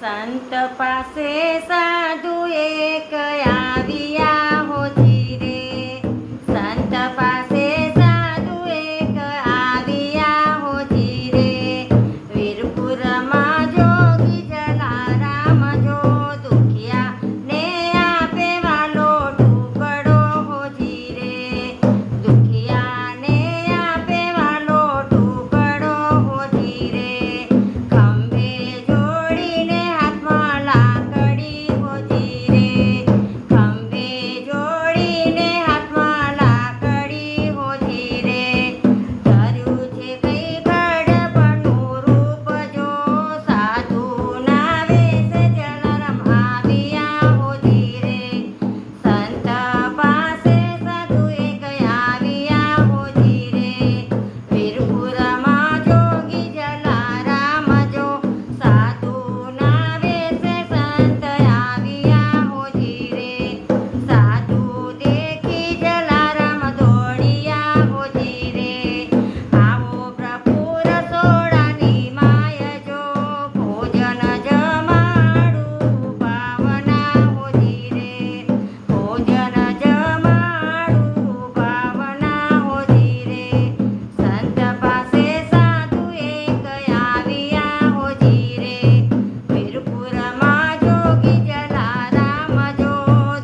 સંત પાસે સાધુ એક આવ્યા હોજી રે. સંત પાસે સાધુ એક આવ્યા હોજી રે. વીરપુરમાં જોગી જલારામ જો દુખિયા ને આપે વાલો ટુકડો હોજી રે. દુખિયા ને આપે વાલો ટુકડો હોજી રે. ખંભે જોડીને હાથમાં લાકડી હોજી રે. ખંભે જોડીને હાથમાં લાકડી હોજી રે. ધર્યું છે કઈ ગડપણનું રૂપ જો સાધુના વેશ જલારામ આવ્યા હોજી રે. સંત પાસે સાધુ એક આવ્યા હોજી રે. વીરપુરમાં જોગી જલારામ જો સાધુના વેશે સંત આવ્યા હોજી રે. સાધુ દેખી જલારામ દોડ્યા હોજી રે. આવો પ્રભુ રસોડાની માય જો ભોજન જમાડું ભાવના હોજી રે. ભોજન જમાડું ભાવના હોજી રે. સંત પાસે સાધુ એક આવ્યા હોજી રે. વીરપુરમાં જોગી જલારામ જો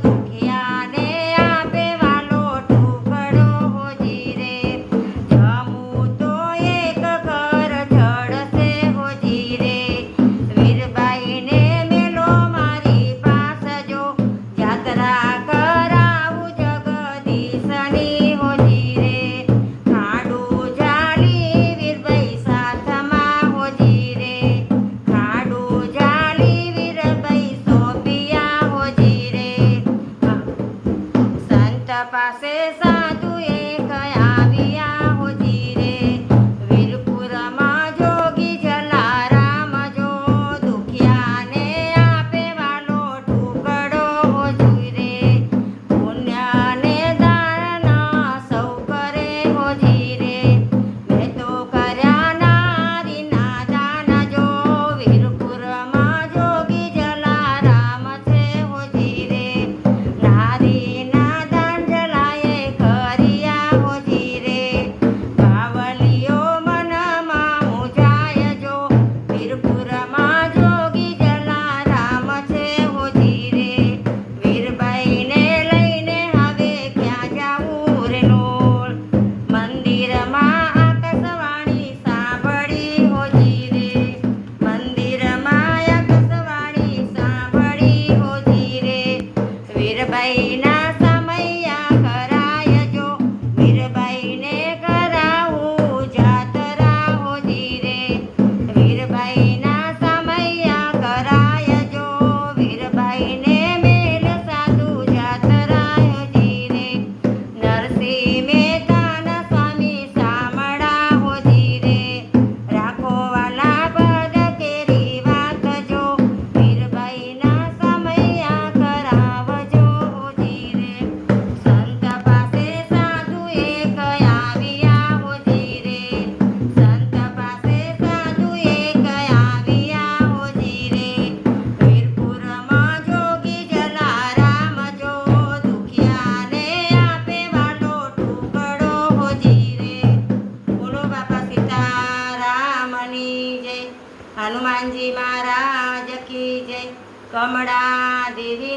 દુખિયાને આપે વાલો ટુકડો હોજી રે. જમું તો એક ઘર જડશે હોજી રે. વીરબાઈને મેલો મારી પાસ જો જાત્રા કરાવું જગદીશની હોજી રે. ખાડું જાલી વીરબાઈ સાથમાં હોજી રે. ખાડું જાલી વીરબાઈ સોંપ્યા હોજી રે. સંત પાસે સાધુ એક આવ્યા હોજી રે. વીરપુરમાં જોગી જલારામ જો દુખિયાને આપે વાલો ટુકડો હોજી રે. પુણ્યને દાન સૌ કરે હોજી રે. મેં તો કર્યા નારીના દાન જો વીરપુરમાં જોગી જલારામ છે હોજી રે. નારીના દાન જલાએ કર્યા હોજી રે. કાવલીઓ મનમાં મૂંઝાય જો વીરપુરમાં જોગી જલારામ છે હોજી રે. વીરબાઈને લઈને હવે ક્યાં જાવું રે લોલ. મંદિરમાં આકાશવાણી સાંભળી હોજી રે. મંદિરમાં આકાશવાણી સાંભળી હોજી રે. વીરબાઈના સમયા કરાય જો વીરબાઈને કરાવું જાતરા હોજી રે. વીરબાઈના સમયા કરાય જો વીરબાઈને મેલ સાધુ જાતરા હોજી રે. નરસિંહ મહેતાના સ્વામી શામળા હોજી રે. રાખો વાલા પદ કેરી વાત જો વીરબાઈના સમયા કરાવજો હોજી રે. સંત પાસે સાધુ એક આવ્યા હોજી રે. સંત પાસે સાધુ એક આવ્યા હોજી રે. વીરપુરમાં જોગી જલારામ જો દુખિયાને આપે વાલો ટુકડો હોજી રે. બોલો બાપા સીતારામની જય. હનુમાનજી મહારાજ કી જય. કમળા દેવી